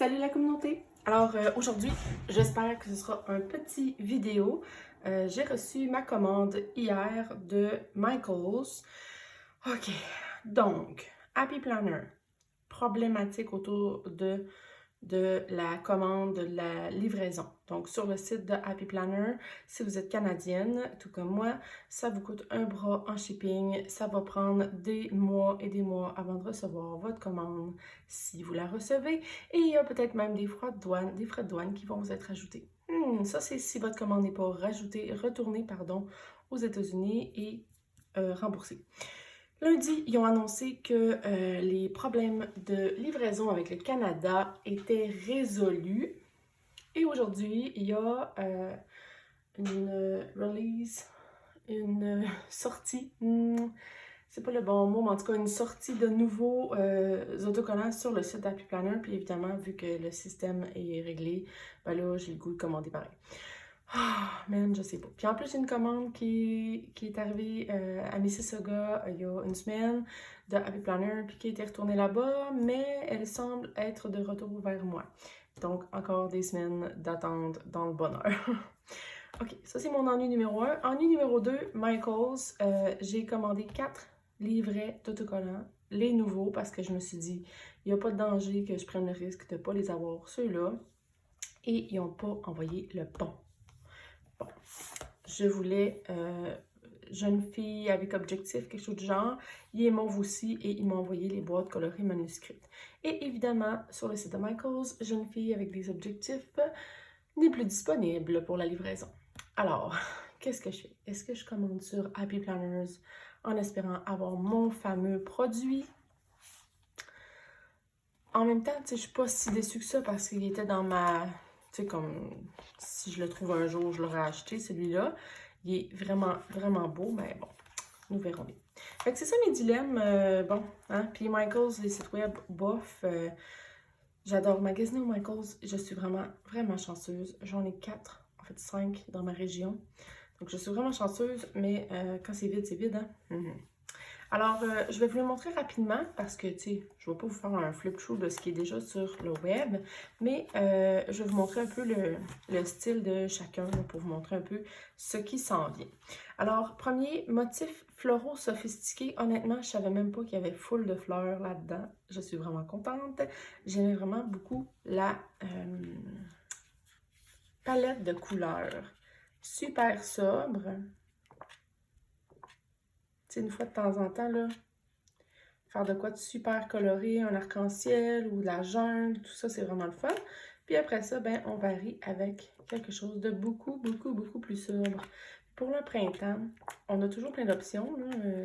Salut la communauté! Alors aujourd'hui, j'espère que ce sera un petit vidéo. J'ai reçu ma commande hier de Michaels. Ok, donc, Happy Planner, problématique autour de la commande, de la livraison. Donc, sur le site de Happy Planner, si vous êtes canadienne, tout comme moi, ça vous coûte un bras en shipping. Ça va prendre des mois et des mois avant de recevoir votre commande, si vous la recevez. Et il y a peut-être même des frais de douane qui vont vous être ajoutés. Ça, c'est si votre commande n'est pas retournée, aux États-Unis et remboursée. Lundi, ils ont annoncé que les problèmes de livraison avec le Canada étaient résolus. Et aujourd'hui, il y a une release, une sortie, c'est pas le bon mot, mais en tout cas une sortie de nouveaux autocollants sur le site d'Happy Planner. Puis évidemment, vu que le système est réglé, ben là, j'ai le goût de commander pareil. Ah, man, je sais pas. Puis en plus, j'ai une commande qui est arrivée à Mississauga il y a une semaine de Happy Planner, puis qui a été retournée là-bas, mais elle semble être de retour vers moi. Donc, encore des semaines d'attente dans le bonheur. Ok, ça c'est mon ennui numéro 1. Ennui numéro 2, Michaels. J'ai commandé 4 livrets d'autocollants, les nouveaux, parce que je me suis dit, il n'y a pas de danger que je prenne le risque de ne pas les avoir, ceux-là. Et ils n'ont pas envoyé le bon. Bon, je voulais jeune fille avec objectif, quelque chose du genre. Ils m'ont aussi et ils m'ont envoyé les boîtes colorées manuscrites. Et évidemment, sur le site de Michaels, jeune fille avec des objectifs n'est plus disponible pour la livraison. Alors, qu'est-ce que je fais? Est-ce que je commande sur Happy Planners en espérant avoir mon fameux produit? En même temps, je suis pas si déçue que ça parce qu'il était dans ma... Tu sais, comme si je le trouve un jour, je l'aurais acheté, celui-là. Il est vraiment, vraiment beau, mais bon, nous verrons bien. Fait que c'est ça mes dilemmes. Bon, hein. Puis Michaels, les sites web, bof. J'adore magasiner au Michaels. Je suis vraiment, vraiment chanceuse. J'en ai 4, en fait 5 dans ma région. Donc je suis vraiment chanceuse, mais quand c'est vide, hein. Alors, je vais vous le montrer rapidement parce que, tu sais, je ne vais pas vous faire un flip-through de ce qui est déjà sur le web, mais je vais vous montrer un peu le style de chacun là, pour vous montrer un peu ce qui s'en vient. Alors, premier, motif floraux sophistiqués. Honnêtement, je ne savais même pas qu'il y avait full de fleurs là-dedans. Je suis vraiment contente. J'aimais vraiment beaucoup la palette de couleurs. Super sobre. Tu sais, une fois de temps en temps, là, faire de quoi de super coloré, un arc-en-ciel ou de la jungle, tout ça, c'est vraiment le fun. Puis après ça, ben, on varie avec quelque chose de beaucoup, beaucoup, beaucoup plus sobre. Pour le printemps, on a toujours plein d'options,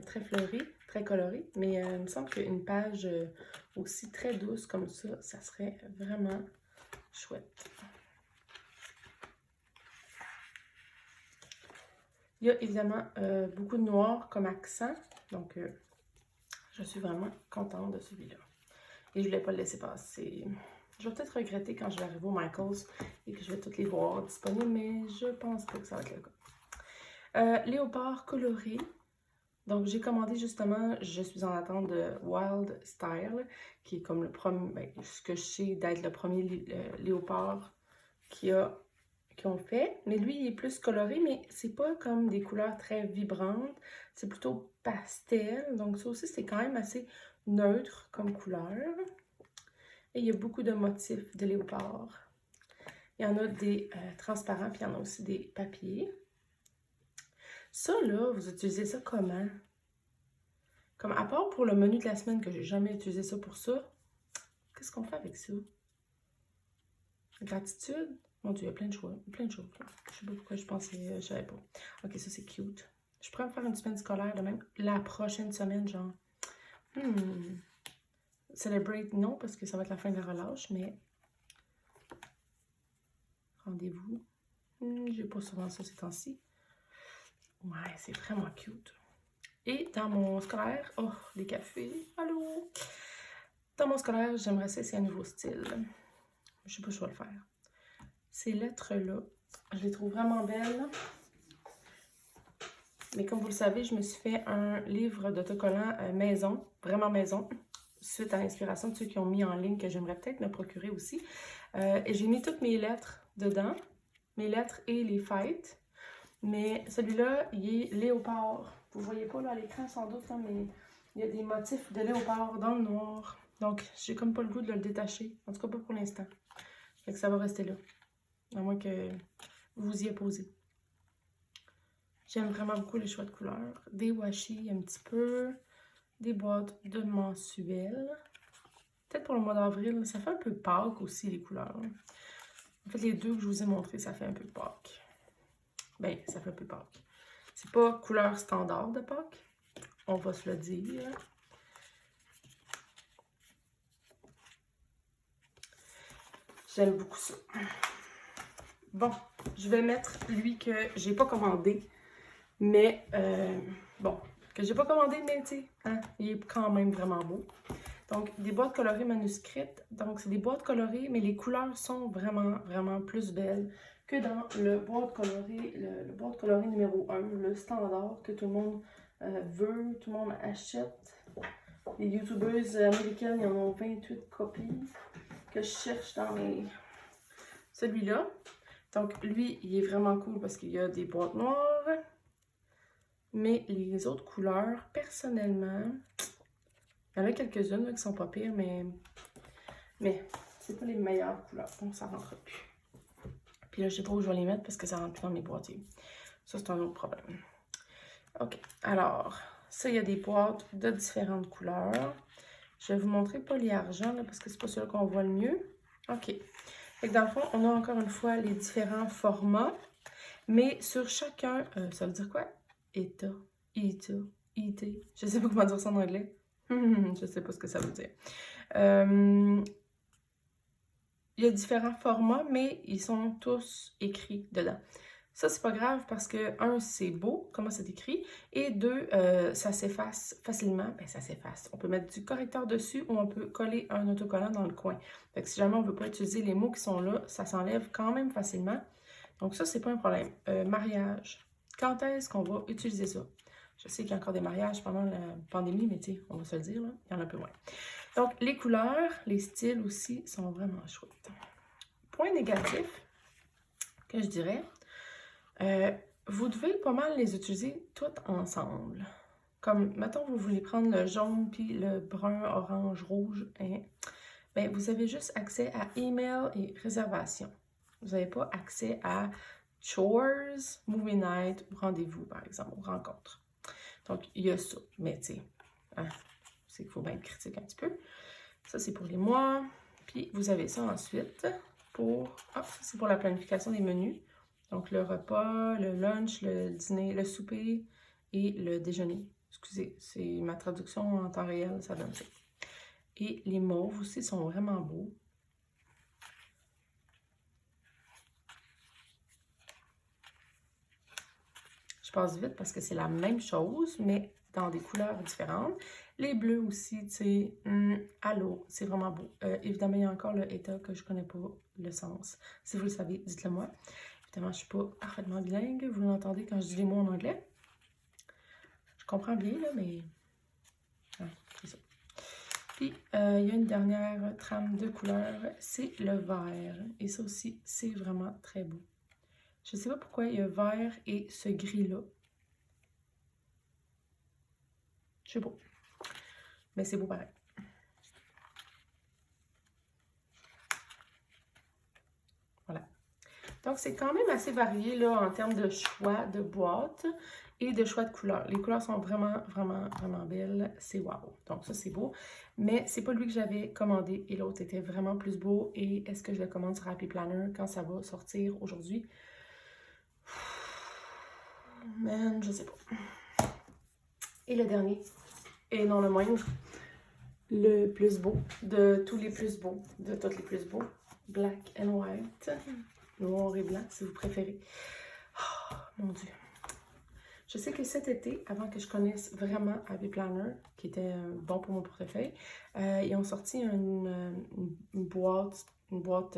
très fleuries, très colorées, mais il me semble qu'une page aussi très douce comme ça serait vraiment chouette. Il y a évidemment beaucoup de noir comme accent, donc je suis vraiment contente de celui-là. Et je ne voulais pas le laisser passer. Je vais peut-être regretter quand je vais arriver au Michaels et que je vais toutes les voir disponibles, mais je pense pas que ça va être le cas. Léopard coloré. Donc, j'ai commandé justement, je suis en attente de Wild Style, qui est comme le premier, ben, ce que je sais d'être le premier léopard qu'ils ont fait. Mais lui, il est plus coloré, mais c'est pas comme des couleurs très vibrantes. C'est plutôt pastel. Donc, ça aussi, c'est quand même assez neutre comme couleur. Et il y a beaucoup de motifs de léopard. Il y en a des transparents, puis il y en a aussi des papiers. Ça, là, vous utilisez ça comment? Comme à part pour le menu de la semaine, que j'ai jamais utilisé ça pour ça, qu'est-ce qu'on fait avec ça? Gratitude? Mon Dieu, il y a plein de choix, plein de choses. Je sais pas pourquoi je pensais, je savais pas. Ok, ça c'est cute. Je pourrais me faire une semaine scolaire de même la prochaine semaine, genre. Celebrate, non, parce que ça va être la fin de la relâche, mais rendez-vous. J'ai pas souvent ça ces temps-ci. Ouais, c'est vraiment cute. Et dans mon scolaire, oh, les cafés, allô! Dans mon scolaire, j'aimerais ça, c'est un nouveau style. Je sais pas si je vais le faire. Ces lettres-là, je les trouve vraiment belles. Mais comme vous le savez, je me suis fait un livre d'autocollants maison, vraiment maison. suite à l'inspiration de ceux qui ont mis en ligne que j'aimerais peut-être me procurer aussi. Et j'ai mis toutes mes lettres dedans, mes lettres et les fêtes. Mais celui-là, il est léopard. Vous voyez pas là à l'écran sans doute, là, mais il y a des motifs de léopard dans le noir. Donc, j'ai comme pas le goût de le détacher. En tout cas, pas pour l'instant. Fait que ça va rester là. À moins que vous y posé. J'aime vraiment beaucoup les choix de couleurs. Des washi un petit peu. Des boîtes de mensuels. Peut-être pour le mois d'avril. Ça fait un peu Pâques aussi, les couleurs. En fait, les deux que je vous ai montrés, ça fait un peu Pâques. Ben, ça fait un peu Pâques. C'est pas couleur standard de Pâques. On va se le dire. J'aime beaucoup ça. Bon, je vais mettre lui que j'ai pas commandé. Mais, bon, que j'ai pas commandé, mais tu sais, hein, il est quand même vraiment beau. Donc, des boîtes colorées manuscrites. Donc, c'est des boîtes colorées, mais les couleurs sont vraiment, vraiment plus belles que dans le boîte colorée, le boîte colorée numéro 1, le standard que tout le monde veut, tout le monde achète. Les youtubeuses américaines, ils en ont 28 copies que je cherche dans mes... Celui-là. Donc, lui, il est vraiment cool parce qu'il y a des boîtes noires. Mais les autres couleurs, personnellement, il y en a quelques-unes qui sont pas pires, mais c'est pas les meilleures couleurs. Donc, ça rentre plus. Puis là, je sais pas où je vais les mettre parce que ça rentre plus dans mes boîtiers. Ça, c'est un autre problème. OK. Alors, ça, il y a des boîtes de différentes couleurs. Je vais vous montrer polyargent, là, parce que c'est pas celui qu'on voit le mieux. OK. Fait que dans le fond, on a encore une fois les différents formats. Mais sur chacun, ça veut dire quoi? ETA, ETA, IT. Je sais pas comment dire ça en anglais. Je sais pas ce que ça veut dire. Il y a différents formats, mais ils sont tous écrits dedans. Ça, c'est pas grave parce que, un, c'est beau, comment c'est écrit, et deux, ça s'efface facilement. Ben, ça s'efface. On peut mettre du correcteur dessus ou on peut coller un autocollant dans le coin. Fait que si jamais on veut pas utiliser les mots qui sont là, ça s'enlève quand même facilement. Donc ça, c'est pas un problème. Mariage. Quand est-ce qu'on va utiliser ça? Je sais qu'il y a encore des mariages pendant la pandémie, mais tu sais, on va se le dire, là, il y en a un peu moins. Donc, les couleurs, les styles aussi sont vraiment chouettes. Point négatif, que je dirais, vous devez pas mal les utiliser toutes ensemble. Comme, mettons, vous voulez prendre le jaune, puis le brun, orange, rouge, hein, ben, vous avez juste accès à email et réservation. Vous n'avez pas accès à chores, movie night ou rendez-vous, par exemple, ou rencontre. Donc, il y a ça. Mais, tu sais, hein, c'est qu'il faut bien être critique un petit peu. Ça, c'est pour les mois. Puis, vous avez ça ensuite pour... Ah, ça, c'est pour la planification des menus. Donc, le repas, le lunch, le dîner, le souper et le déjeuner. Excusez, c'est ma traduction en temps réel, ça donne ça. Et les mauves aussi sont vraiment beaux. Je passe vite parce que c'est la même chose, mais dans des couleurs différentes. Les bleus aussi, tu sais, allô, c'est vraiment beau. Évidemment, il y a encore le ETA que je connais pas le sens. Si vous le savez, dites-le moi. Évidemment, je suis pas parfaitement bilingue. Vous l'entendez quand je dis les mots en anglais. Je comprends bien, là, mais... Ah, c'est ça. Puis, il y a une dernière trame de couleurs, c'est le vert. Et ça aussi, c'est vraiment très beau. Je ne sais pas pourquoi il y a vert et ce gris-là. Je sais pas. Mais c'est beau pareil. Voilà. Donc, c'est quand même assez varié là, en termes de choix de boîtes et de choix de couleurs. Les couleurs sont vraiment, vraiment, vraiment belles. C'est wow. Donc, ça, c'est beau. Mais c'est pas lui que j'avais commandé et l'autre était vraiment plus beau. Et est-ce que je le commande sur Happy Planner quand ça va sortir aujourd'hui? Man, je sais pas. Et le dernier, et non le moindre, le plus beau de tous les plus beaux, de tous les plus beaux, Black and White, noir et blanc si vous préférez. Oh, mon Dieu. Je sais que cet été, avant que je connaisse vraiment Happy Planner, qui était bon pour mon portefeuille, ils ont sorti une boîte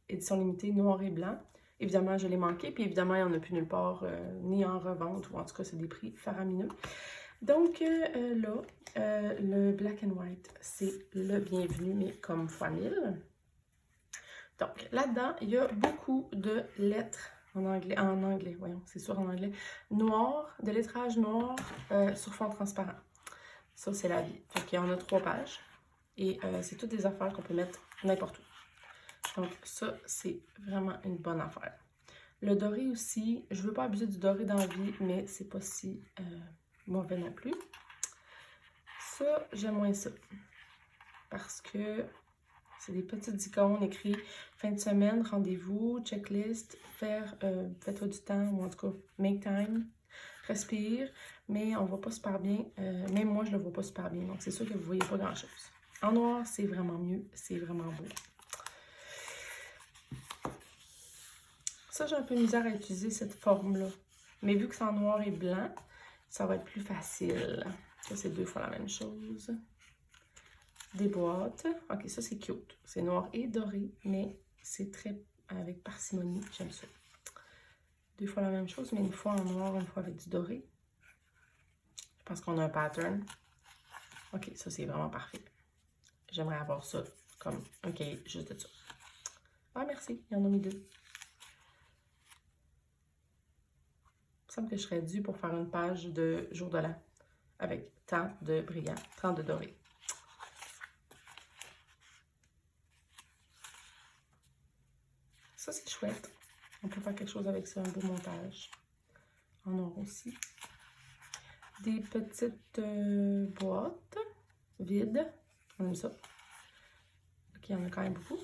édition limitée noir et blanc. Évidemment, je l'ai manqué, puis évidemment, il n'y en a plus nulle part, ni en revente, ou en tout cas, c'est des prix faramineux. Donc là, le black and white, c'est le bienvenu, mais comme fois 1000. Donc là-dedans, il y a beaucoup de lettres en anglais, voyons, c'est sûr en anglais, noir, de lettrage noir sur fond transparent. Ça, c'est la vie. Donc il y en a 3 pages et c'est toutes des affaires qu'on peut mettre n'importe où. Donc ça, c'est vraiment une bonne affaire. Le doré aussi, je veux pas abuser du doré dans la vie, mais c'est pas si mauvais non plus. Ça, j'aime moins ça. Parce que c'est des petites icônes écrites fin de semaine, rendez-vous, checklist, faites-toi du temps, ou en tout cas, make time, respire, mais on voit pas super bien. Même moi, je le vois pas super bien, donc c'est sûr que vous voyez pas grand-chose. En noir, c'est vraiment mieux, c'est vraiment beau. Ça, j'ai un peu de misère à utiliser cette forme-là. Mais vu que c'est en noir et blanc, ça va être plus facile. Ça, c'est 2 fois la même chose. Des boîtes. Ok, ça, c'est cute. C'est noir et doré, mais c'est très avec parcimonie. J'aime ça. 2 fois la même chose, mais une fois en noir, une fois avec du doré. Je pense qu'on a un pattern. Ok, ça, c'est vraiment parfait. J'aimerais avoir ça comme un cahier juste de ça. Ah, merci. Il y en a mis 2. Il me semble que je serais due pour faire une page de jour de l'an avec tant de brillants, tant de doré. Ça, c'est chouette. On peut faire quelque chose avec ça, un beau montage. En or aussi. Des petites boîtes vides. On aime ça. Ok, il y en a quand même beaucoup.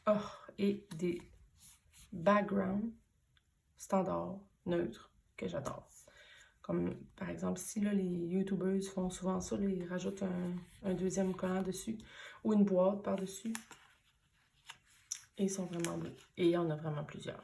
Oh, et des backgrounds standards, neutres, que j'adore. Comme par exemple, si là, les YouTubers font souvent ça, là, ils rajoutent un deuxième collant dessus ou une boîte par-dessus. Et ils sont vraiment beaux. Et il y en a vraiment plusieurs.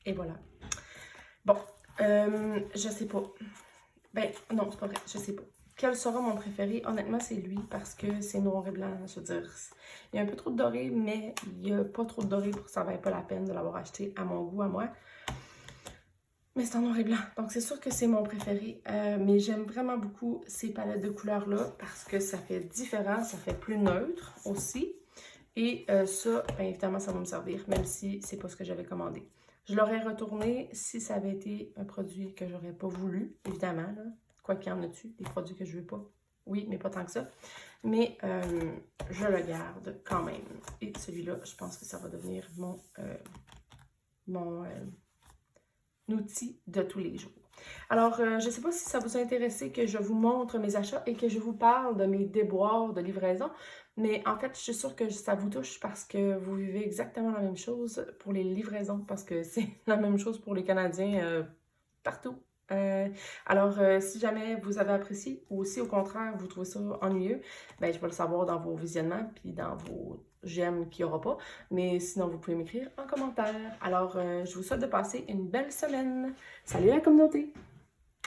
Et voilà. Bon, je sais pas. Ben, non, c'est pas vrai, je sais pas. Quel sera mon préféré? Honnêtement, c'est lui parce que c'est noir et blanc. Je veux dire, il y a un peu trop de doré, mais il n'y a pas trop de doré pour que ça ne vaille pas la peine de l'avoir acheté à mon goût, à moi. Mais c'est en noir et blanc, donc c'est sûr que c'est mon préféré. Mais j'aime vraiment beaucoup ces palettes de couleurs-là parce que ça fait différent, ça fait plus neutre aussi. Et ça, bien évidemment, ça va me servir, même si c'est pas ce que j'avais commandé. Je l'aurais retourné si ça avait été un produit que j'aurais pas voulu, évidemment. Là. Quoi qu'il y en a dessus, des produits que je veux pas. Oui, mais pas tant que ça. Mais je le garde quand même. Et celui-là, je pense que ça va devenir mon outil de tous les jours. Alors, je ne sais pas si ça vous a intéressé que je vous montre mes achats et que je vous parle de mes déboires de livraison, mais en fait, je suis sûre que ça vous touche parce que vous vivez exactement la même chose pour les livraisons, parce que c'est la même chose pour les Canadiens partout. Alors, si jamais vous avez apprécié ou si au contraire vous trouvez ça ennuyeux, ben, je vais le savoir dans vos visionnements puis dans vos j'aime qu'il n'y aura pas. Mais sinon, vous pouvez m'écrire en commentaire. Alors, je vous souhaite de passer une belle semaine. Salut la communauté!